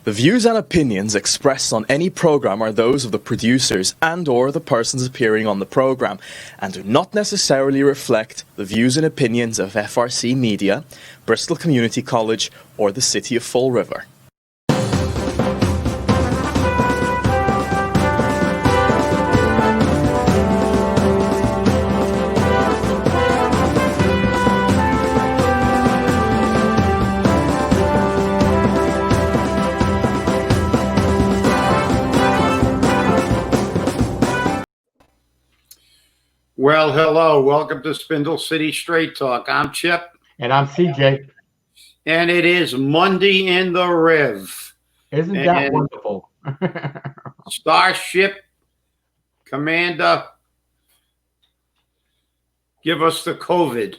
The views and opinions expressed on any program are those of the producers and/or the persons appearing on the program, and do not necessarily reflect the views and opinions of FRC Media, Bristol Community College, or the City of Fall River. Well, hello. Welcome to Spindle City Straight Talk. I'm Chip. And I'm CJ. And it is Monday in the Riv. Isn't that wonderful? Starship Commander, give us the COVID.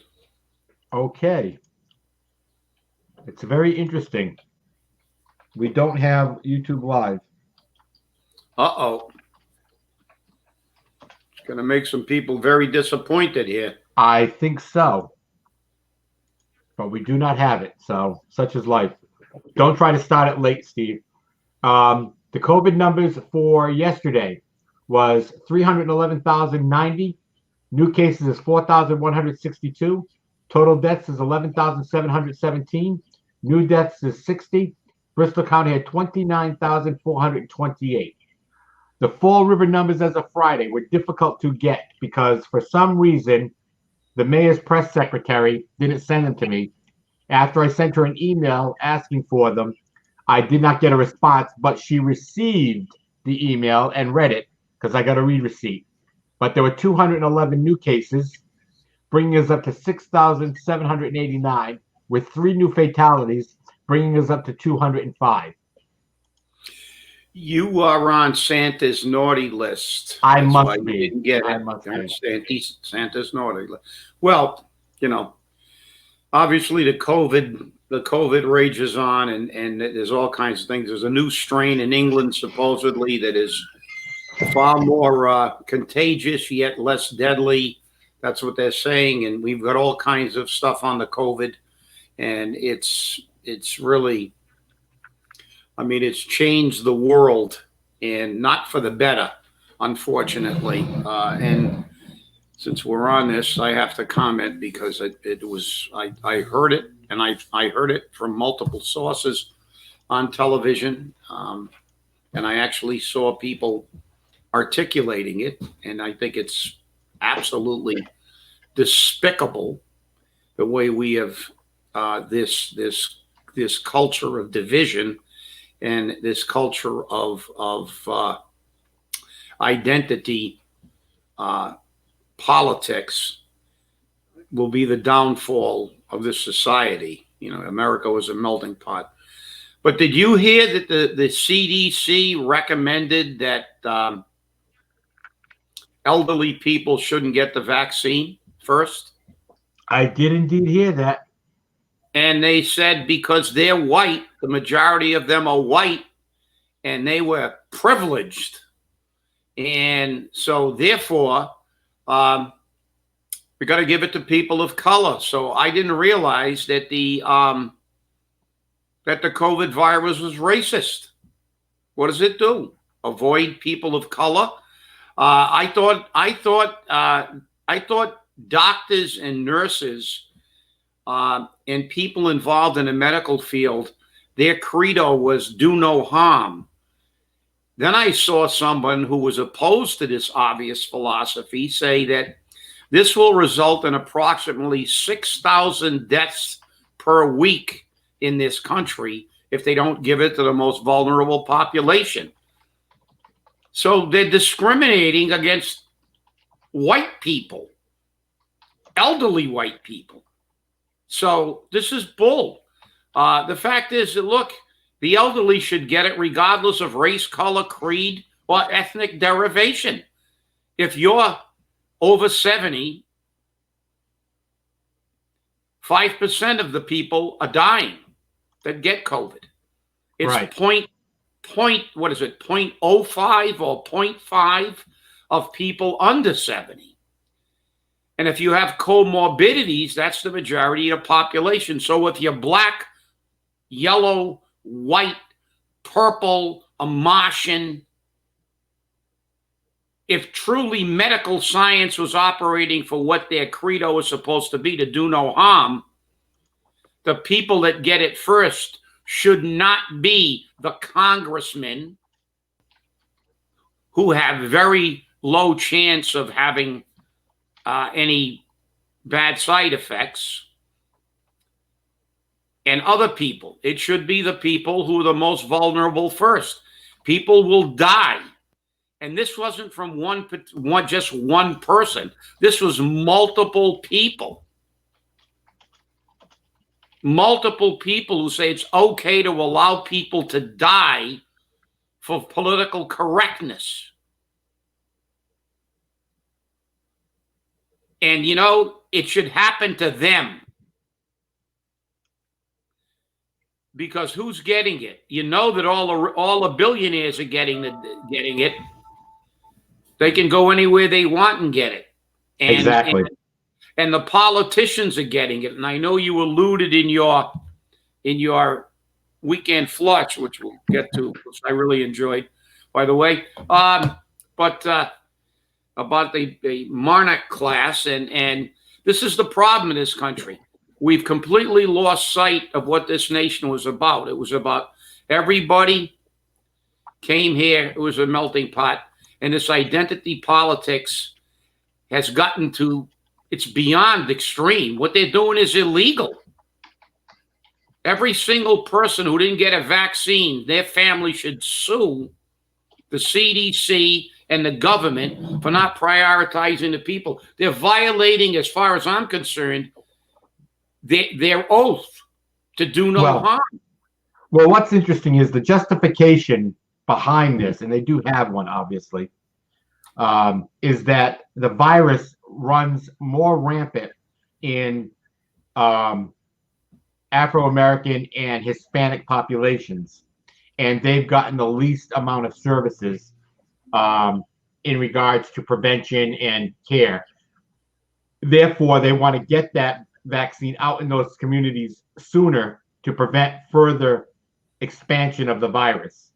Okay. It's very interesting. We don't have YouTube Live. Uh-oh. It's going to make some people very disappointed here. I think so. But we do not have it. So such is life. Don't try to start it late, Steve. The COVID numbers for yesterday was 311,090. New cases is 4,162. Total deaths is 11,717. New deaths is 60. Bristol County had 29,428. The Fall River numbers as of Friday were difficult to get because for some reason, the mayor's press secretary didn't send them to me. After I sent her an email asking for them, I did not get a response, but she received the email and read it because I got a read receipt. But there were 211 new cases, bringing us up to 6,789, with 3 new fatalities, bringing us up to 205. You are on Santa's naughty list. I That's must why be. You didn't get it. I must be. Santa's naughty list. Well, obviously the COVID rages on, and there's all kinds of things. There's a new strain in England supposedly that is far more contagious yet less deadly. That's what they're saying, and we've got all kinds of stuff on the COVID, and it's really, it's changed the world, and not for the better, unfortunately. And since we're on this, I have to comment because I heard it, and I heard it from multiple sources on television, and I actually saw people articulating it, and I think it's absolutely despicable the way we have this culture of division and this culture of identity politics will be the downfall of this society. America was a melting pot. But did you hear that the CDC recommended that elderly people shouldn't get the vaccine first? I did indeed hear that. And they said because they're white, the majority of them are white, and they were privileged. And so therefore, we got to give it to people of color. So I didn't realize that the COVID virus was racist. What does it do? Avoid people of color? I thought doctors and nurses and people involved in the medical field, their credo was do no harm. Then I saw someone who was opposed to this obvious philosophy say that this will result in approximately 6,000 deaths per week in this country if they don't give it to the most vulnerable population. So they're discriminating against white people, elderly white people. So this is bull. The fact is that, look, the elderly should get it regardless of race, color, creed, or ethnic derivation. If you're over 70, 5% of the people are dying that get COVID. It's right. What is it, 0.05 or 0.5 of people under 70. And if you have comorbidities, that's the majority of the population. So if you're black, yellow, white, purple, a Martian. If truly medical science was operating for what their credo is supposed to be, to do no harm, the people that get it first should not be the congressmen who have very low chance of having any bad side effects, and other people. It should be the people who are the most vulnerable first. People will die. And this wasn't from just one person. This was multiple people. Multiple people who say it's okay to allow people to die for political correctness. And, you know, it should happen to them. Because who's getting it? You know that all the billionaires are getting it. They can go anywhere they want and get it. And, exactly. And the politicians are getting it. And I know you alluded in your weekend flush, which we'll get to, which I really enjoyed, by the way. But about the monarch class, and this is the problem in this country. We've completely lost sight of what this nation was about. It was about everybody came here. It was a melting pot. And this identity politics has gotten to, it's beyond extreme. What they're doing is illegal. Every single person who didn't get a vaccine, their family should sue the CDC and the government for not prioritizing the people. They're violating, as far as I'm concerned, their oath to do no harm. Well, what's interesting is the justification behind this, and they do have one, obviously, is that the virus runs more rampant in Afro-American and Hispanic populations, and they've gotten the least amount of services in regards to prevention and care. Therefore, they want to get that vaccine out in those communities sooner to prevent further expansion of the virus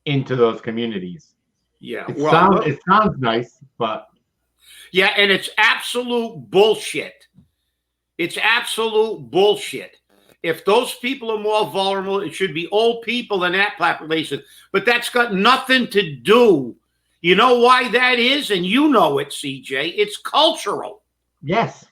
into those communities. Yeah, it sounds nice, but yeah, and it's absolute bullshit. It's absolute bullshit. If those people are more vulnerable, it should be old people in that population. But that's got nothing to do. You know why that is? And you know it, CJ. It's cultural. Yes.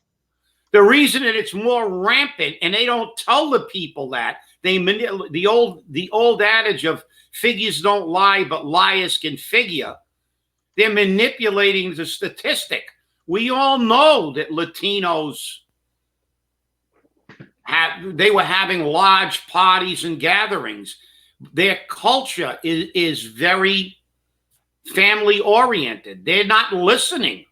The reason that it's more rampant, and they don't tell the people that, the old adage of figures don't lie, but liars can figure. They're manipulating the statistic. We all know that Latinos they were having large parties and gatherings. Their culture is very family oriented. They're not listening.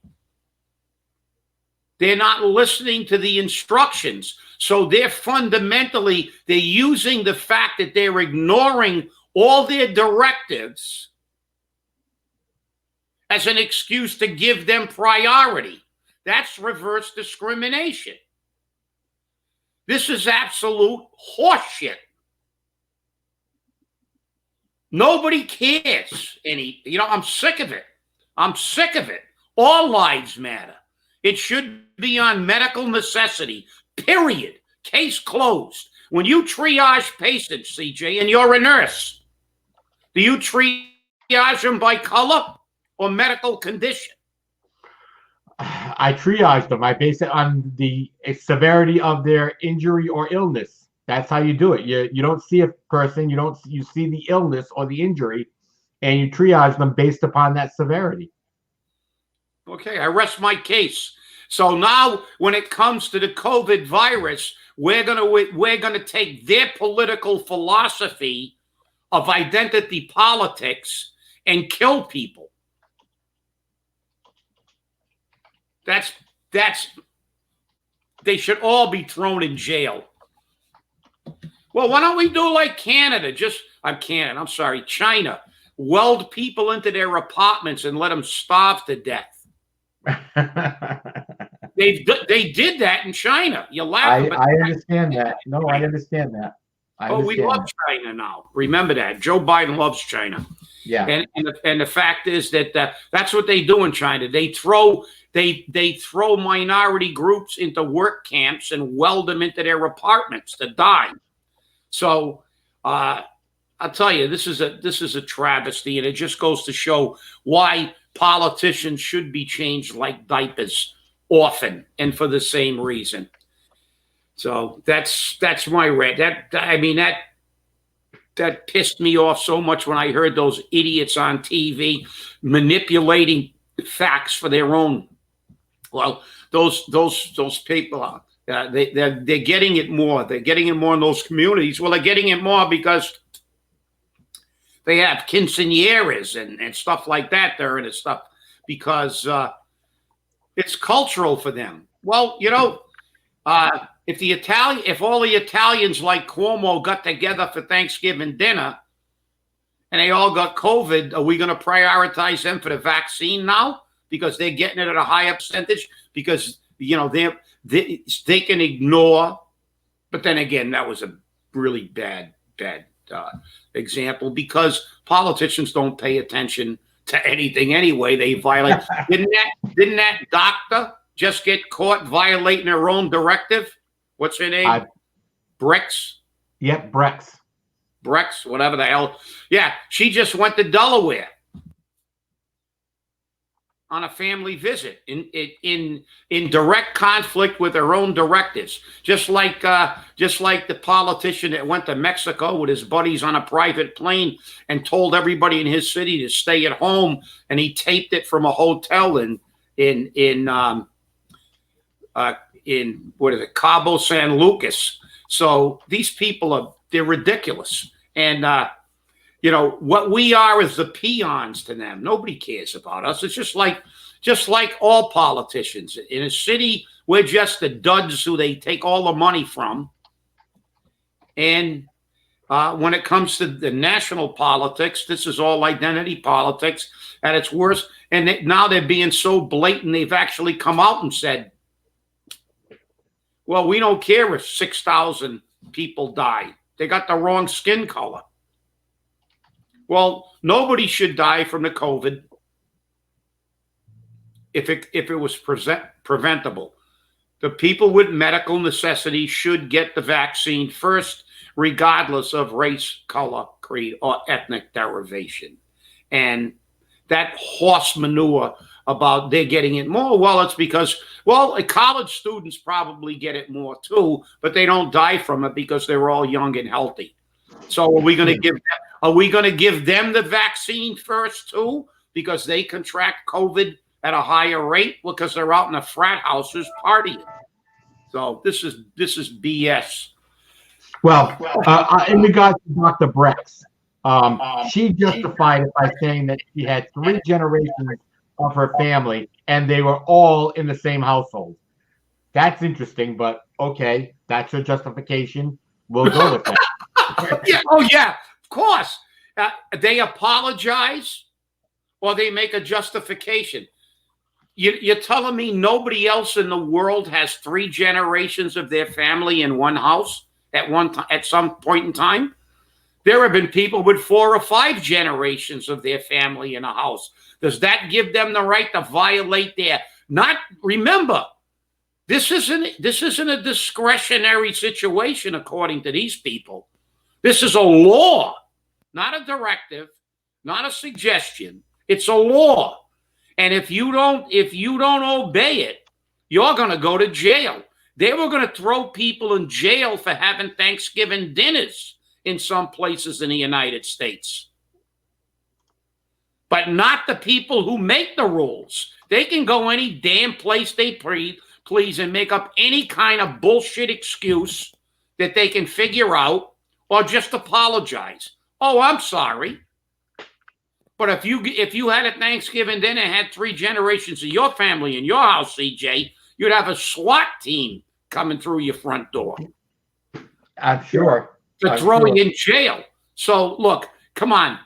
They're not listening to the instructions. So they're using the fact that they're ignoring all their directives as an excuse to give them priority. That's reverse discrimination. This is absolute horseshit. Nobody cares. I'm sick of it. I'm sick of it. All lives matter. It should be on medical necessity, period. Case closed. When you triage patients, CJ, and you're a nurse, do you triage them by color or medical condition? I triage them. I base it on the severity of their injury or illness. That's how you do it. You don't see a person, you see the illness or the injury, and you triage them based upon that severity. Okay, I rest my case. So now when it comes to the COVID virus, we're gonna take their political philosophy of identity politics and kill people. They should all be thrown in jail. Well, why don't we do like Canada? China. Weld people into their apartments and let them starve to death. They did that in China. You laugh. I understand that. No, I understand that. Oh, we love China now. Remember that. Joe Biden loves China. Yeah. And the fact is that that's what they do in China. They throw minority groups into work camps and weld them into their apartments to die. So I'll tell you, this is a travesty, and it just goes to show why politicians should be changed like diapers often, and for the same reason. So that's my rant. That pissed me off so much when I heard those idiots on TV manipulating facts for their own. Well, those people, they're getting it more. They're getting it more in those communities. Well, they're getting it more because they have quinceañeras and stuff like that there and stuff because it's cultural for them. Well, if all the Italians like Cuomo got together for Thanksgiving dinner and they all got COVID, are we going to prioritize them for the vaccine now because they're getting it at a higher percentage? Because they can ignore. But then again, that was a really bad example because politicians don't pay attention to anything anyway. They violate. Didn't that doctor just get caught violating her own directive? What's her name? Brex? Yep, Brex. Brex, whatever the hell. Yeah, she just went to Delaware on a family visit in direct conflict with her own directives. Just like the politician that went to Mexico with his buddies on a private plane and told everybody in his city to stay at home, and he taped it from a hotel in what is it, Cabo San Lucas. So these people they're ridiculous. And what we are is the peons to them. Nobody cares about us. It's just like all politicians. In a city, we're just the duds who they take all the money from. And when it comes to the national politics, this is all identity politics at its worst. And now they're being so blatant, they've actually come out and said, well, we don't care if 6,000 people die. They got the wrong skin color. Well, nobody should die from the COVID if it was preventable. The people with medical necessity should get the vaccine first, regardless of race, color, creed, or ethnic derivation. And that horse manure about they're getting it more, well, it's because, college students probably get it more too, but they don't die from it because they're all young and healthy. So are we going to give them the vaccine first too because they contract COVID at a higher rate because they're out in the frat houses partying? So this is BS. Well, in regards to Dr. Brex, she justified it by saying that she had 3 generations of her family and they were all in the same household. That's interesting, but okay, that's her justification. We'll go with that. Yeah. Oh, yeah. Of course. They apologize or they make a justification. You're telling me nobody else in the world has 3 generations of their family in one house at some point in time? There have been people with 4 or 5 generations of their family in a house. Does that give them the right to violate their? Remember, this isn't a discretionary situation according to these people. This is a law, not a directive, not a suggestion. It's a law. And if you don't obey it, you're going to go to jail. They were going to throw people in jail for having Thanksgiving dinners in some places in the United States. But not the people who make the rules. They can go any damn place they please and make up any kind of bullshit excuse that they can figure out or just apologize. Oh, I'm sorry. But if you had a Thanksgiving dinner and had 3 generations of your family in your house, CJ, you'd have a SWAT team coming through your front door. I'm sure. To throw you in jail. So look, come on.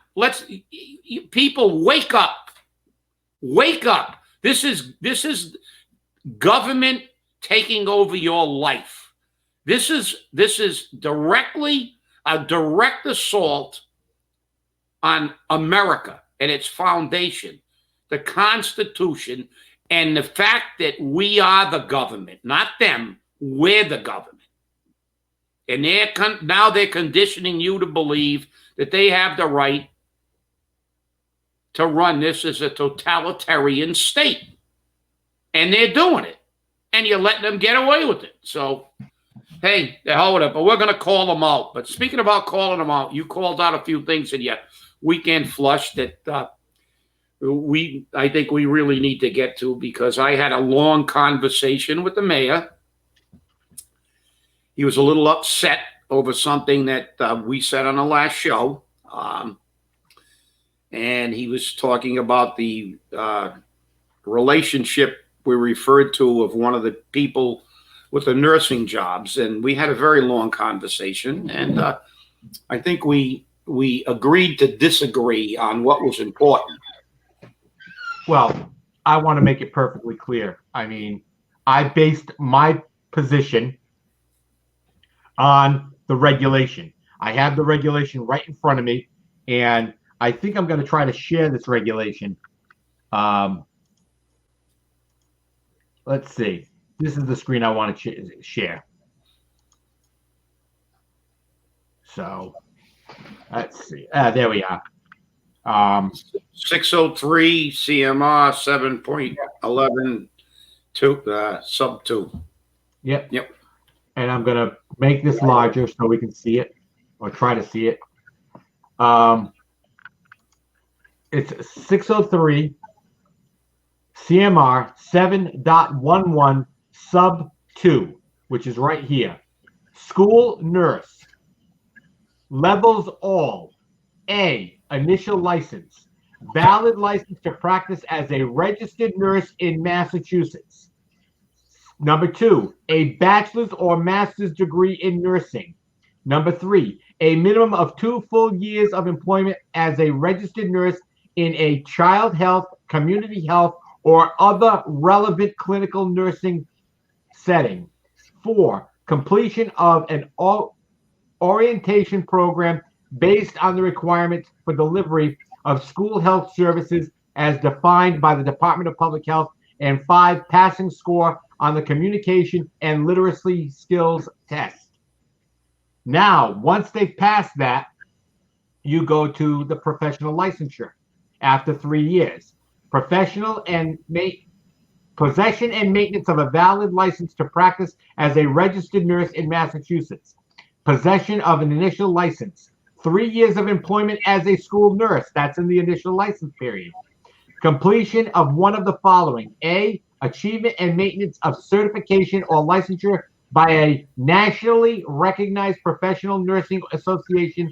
People wake up. Wake up. This is government taking over your life. This is directly a direct assault on America and its foundation, the Constitution, and the fact that we are the government, not them, we're the government. And now they're conditioning you to believe that they have the right to run this as a totalitarian state. And they're doing it. And you're letting them get away with it. So, hey, the hell with it. But we're going to call them out. But speaking about calling them out, you called out a few things in your weekend flush that I think we really need to get to, because I had a long conversation with the mayor. He was a little upset over something that we said on the last show. And he was talking about the relationship we referred to of one of the people with the nursing jobs. And we had a very long conversation. And I think we agreed to disagree on what was important. Well, I want to make it perfectly clear. I mean, I based my position on the regulation. I have the regulation right in front of me, and I think I'm going to try to share this regulation. Let's see. This is the screen I want to share. So, let's see. There we are. 603 CMR 7.11 sub 2. Yep. And I'm going to make this larger so we can see it, or try to see it. It's 603 CMR 7.11 sub 2, which is right here. School nurse. Levels all. A, initial license. Valid license to practice as a registered nurse in Massachusetts. Number 2, a bachelor's or master's degree in nursing. Number 3, a minimum of 2 full years of employment as a registered nurse in a child health, community health, or other relevant clinical nursing setting. 4, completion of an orientation program based on the requirements for delivery of school health services as defined by the Department of Public Health. And 5, passing score on the communication and literacy skills test. Now, once they've passed that, you go to the professional licensure after 3 years. Possession and maintenance of a valid license to practice as a registered nurse in Massachusetts. Possession of an initial license. 3 years of employment as a school nurse. That's in the initial license period. Completion of one of the following. A, achievement and maintenance of certification or licensure by a nationally recognized professional nursing association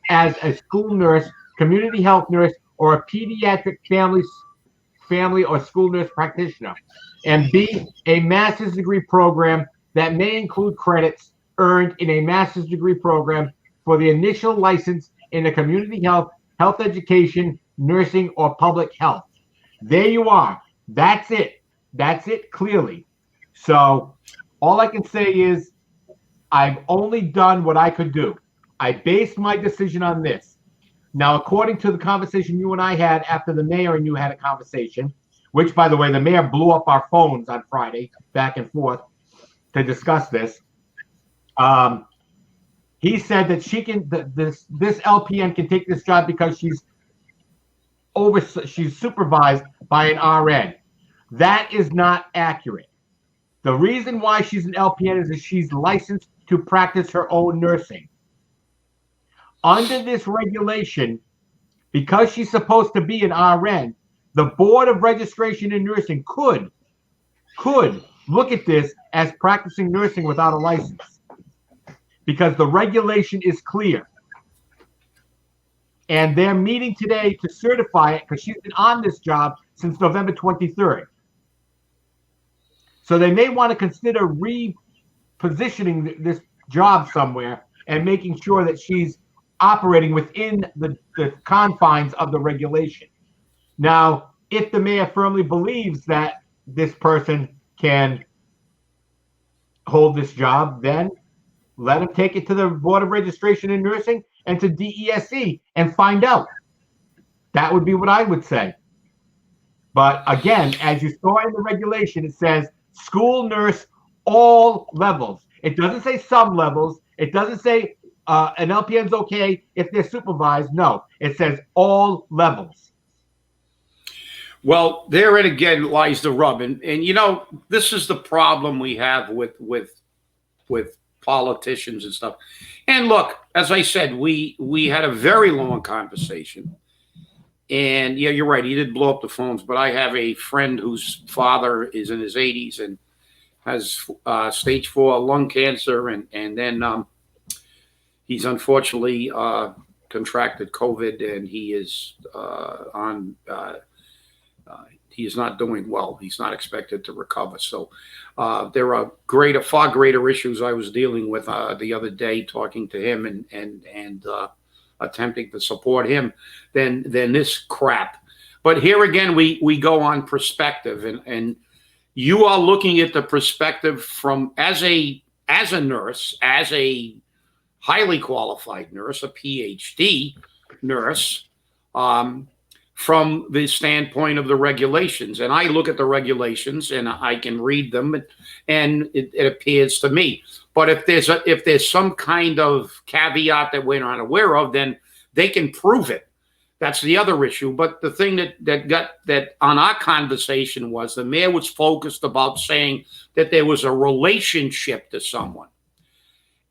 as a school nurse, community health nurse, or a pediatric family or school nurse practitioner. And B, a master's degree program that may include credits earned in a master's degree program for the initial license in a community health, health education, nursing, or public health. There you are. That's it. That's it clearly. So all I can say is I've only done what I could do. I based my decision on this. Now, according to the conversation you and I had after the mayor and you had a conversation, which, by the way, the mayor blew up our phones on Friday back and forth to discuss this. He said that she can, this LPN can take this job because she's supervised by an RN. That is not accurate. The reason why she's an LPN is that she's licensed to practice her own nursing. Under this regulation, because she's supposed to be an RN, the Board of Registration in Nursing could look at this as practicing nursing without a license, because the regulation is clear. And they're meeting today to certify it because she's been on this job since November 23rd. So they may want to consider repositioning this job somewhere and making sure that she's operating within the confines of the regulation. Now, if the mayor firmly believes that this person can hold this job, then let them take it to the Board of Registration in Nursing and to DESE and find out. That would be what I would say. But again, as you saw in the regulation, it says school nurse, all levels. It doesn't say some levels. It doesn't say an LPN's okay if they're supervised. No, it says all levels. Well, therein again lies the rub. And you know, this is the problem we have with politicians and stuff. And look, as I said, we had a very long conversation. And yeah, you're right. He did blow up the phones, but I have a friend whose father is in his 80s and has stage 4 lung cancer, and then he's unfortunately contracted COVID, and he is he is not doing well. He's not expected to recover. So there are far greater issues I was dealing with the other day, talking to him and attempting to support him than this crap. But here again, we go on perspective, and you are looking at the perspective from as a nurse, as a highly qualified nurse, a PhD nurse, from the standpoint of the regulations. And I look at the regulations and I can read them, and it appears to me. But if there's some kind of caveat that we're not aware of, then they can prove it. That's the other issue. But the thing that on our conversation was the mayor was focused about saying that there was a relationship to someone.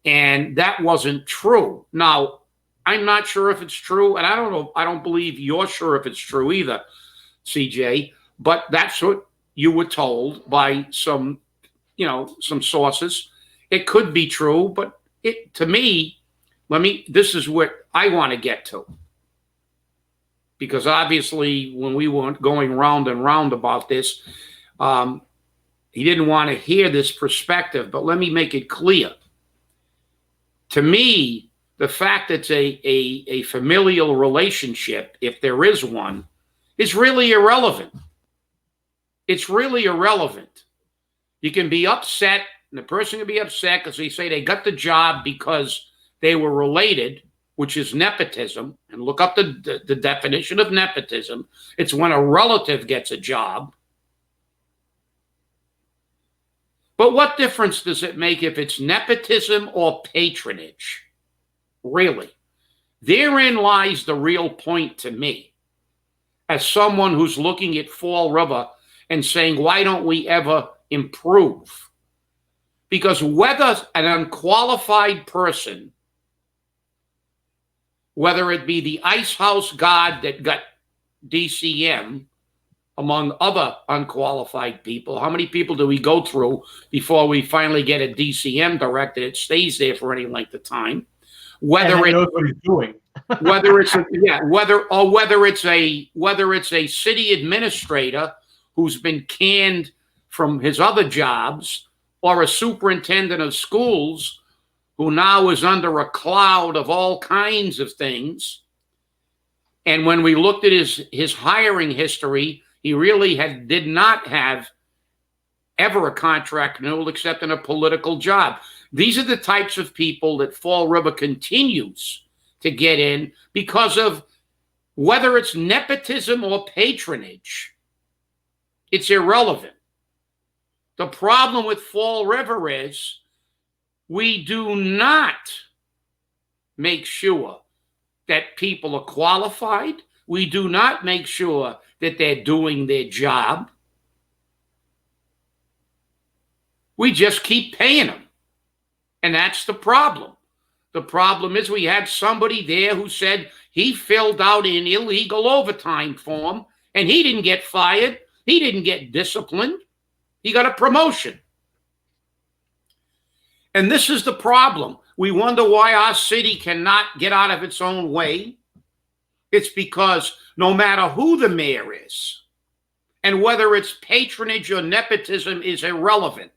And that wasn't true. Now, I'm not sure if it's true, and I don't know. I don't believe you're sure if it's true either, CJ. But that's what you were told by some sources. It could be true, but to me, this is what I want to get to. Because obviously, when we were going round and round about this, he didn't want to hear this perspective. But let me make it clear. To me, the fact that it's a familial relationship, if there is one, is really irrelevant. It's really irrelevant. You can be upset, and the person can be upset because they say they got the job because they were related, which is nepotism. And look up the definition of nepotism. It's when a relative gets a job. But what difference does it make if it's nepotism or patronage? Really? Therein lies the real point to me, as someone who's looking at Fall River and saying, why don't we ever improve? Because whether an unqualified person, whether it be the ice house guard that got DCM, among other unqualified people, how many people do we go through before we finally get a DCM director that stays there for any length of time? Whether it knows what he's doing, whether it's a city administrator who's been canned from his other jobs, or a superintendent of schools who now is under a cloud of all kinds of things. And when we looked at his hiring history, he really did not have ever a contract renewal except in a political job. These are the types of people that Fall River continues to get in because of whether it's nepotism or patronage. It's irrelevant. The problem with Fall River is we do not make sure that people are qualified. We do not make sure that they're doing their job. We just keep paying them. And that's the problem. The problem is we had somebody there who said he filled out an illegal overtime form, and he didn't get fired. He didn't get disciplined. He got a promotion. And this is the problem. We wonder why our city cannot get out of its own way. It's because no matter who the mayor is, and whether it's patronage or nepotism is irrelevant.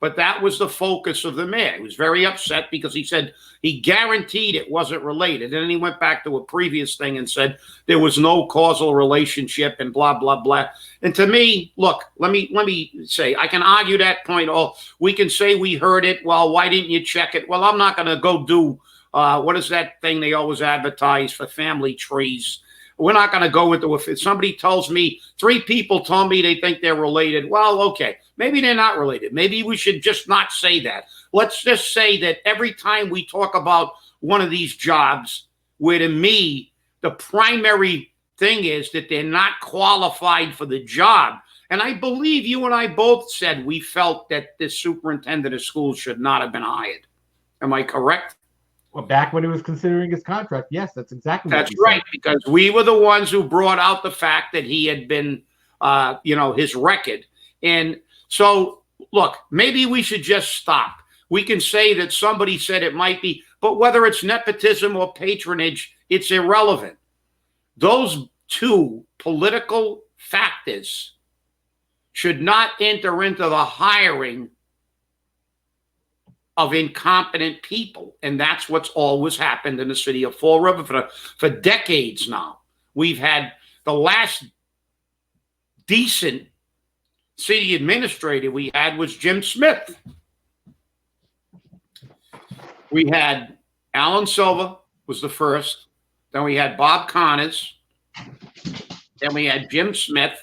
But that was the focus of the mayor. He was very upset because he said he guaranteed it wasn't related. And then he went back to a previous thing and said there was no causal relationship and blah, blah, blah. And to me, look, let me say, I can argue that point. Oh, we can say we heard it. Well, why didn't you check it? Well, I'm not going to go do, what is that thing they always advertise for family trees? We're not going to go into if somebody tells me 3 people told me they think they're related. Well, okay, maybe they're not related. Maybe we should just not say that. Let's just say that every time we talk about one of these jobs, where to me, the primary thing is that they're not qualified for the job. And I believe you and I both said we felt that this superintendent of schools should not have been hired. Am I correct? Well, back when he was considering his contract, yes, that's exactly what he right, said. because we were the ones who brought out the fact that he had been, his record. And so, look, maybe we should just stop. We can say that somebody said it might be, but whether it's nepotism or patronage, it's irrelevant. Those 2 political factors should not enter into the hiring of incompetent people. And that's what's always happened in the city of Fall River for decades now. We've had the last decent city administrator we had was Jim Smith. We had Alan Silva was the first. Then we had Bob Connors. Then we had Jim Smith.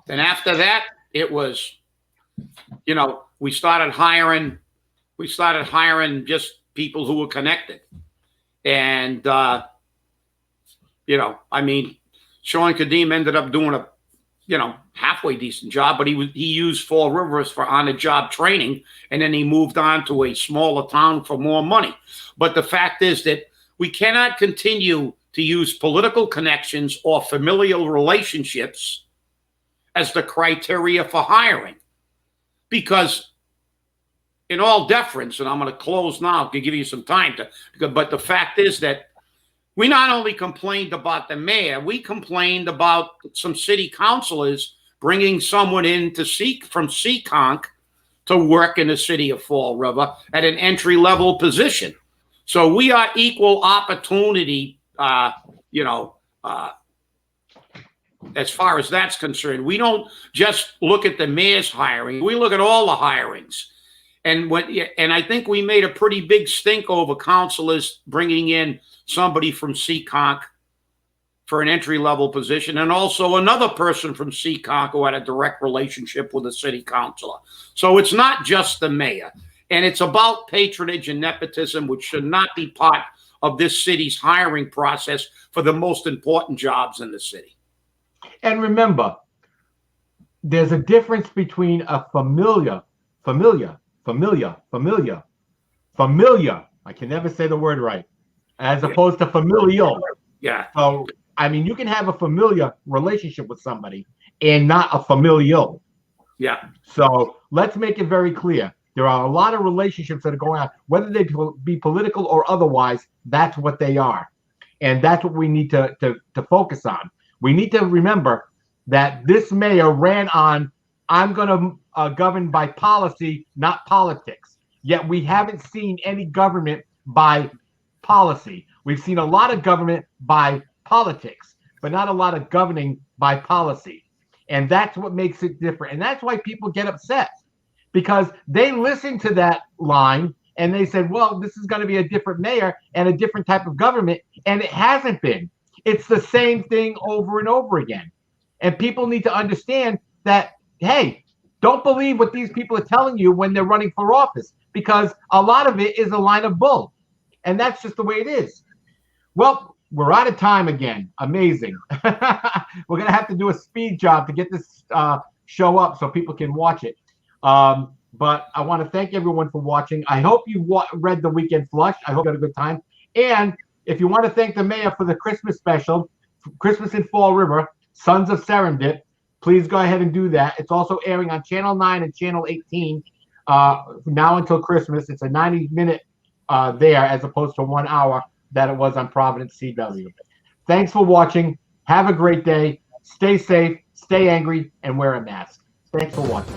Then after that, it was, we started hiring just people who were connected. And, Sean Kadim ended up doing a, halfway decent job, but he used Fall Rivers for on-the-job training, and then he moved on to a smaller town for more money. But the fact is that we cannot continue to use political connections or familial relationships as the criteria for hiring. Because in all deference, and I'm going to close now to give you some time but the fact is that we not only complained about the mayor, we complained about some city councilors bringing someone in from Seekonk to work in the city of Fall River at an entry-level position. So we are equal opportunity, as far as that's concerned. We don't just look at the mayor's hiring. We look at all the hirings. And I think we made a pretty big stink over councilors bringing in somebody from Seekonk for an entry-level position, and also another person from Seekonk who had a direct relationship with a city councilor. So it's not just the mayor. And it's about patronage and nepotism, which should not be part of this city's hiring process for the most important jobs in the city. And remember, there's a difference between a familiar. I can never say the word right. As opposed to familial. Yeah. So, you can have a familiar relationship with somebody and not a familial. Yeah. So let's make it very clear. There are a lot of relationships that are going on, whether they be political or otherwise, that's what they are. And that's what we need to focus on. We need to remember that this mayor ran on, I'm going to govern by policy, not politics. Yet we haven't seen any government by policy. We've seen a lot of government by politics, but not a lot of governing by policy. And that's what makes it different. And that's why people get upset, because they listen to that line and they said, well, this is going to be a different mayor and a different type of government. And it hasn't been. It's the same thing over and over again. And people need to understand that, hey, don't believe what these people are telling you when they're running for office, because a lot of it is a line of bull. And that's just the way it is. Well, we're out of time again. Amazing. We're going to have to do a speed job to get this show up so people can watch it. But I want to thank everyone for watching. I hope you read The Weekend Flush. I hope you had a good time. And if you want to thank the mayor for the Christmas special, Christmas in Fall River, Sons of Serendip, please go ahead and do that. It's also airing on Channel 9 and Channel 18 now until Christmas. It's a 90-minute there as opposed to 1 hour that it was on Providence CW. Thanks for watching. Have a great day. Stay safe, stay angry, and wear a mask. Thanks for watching.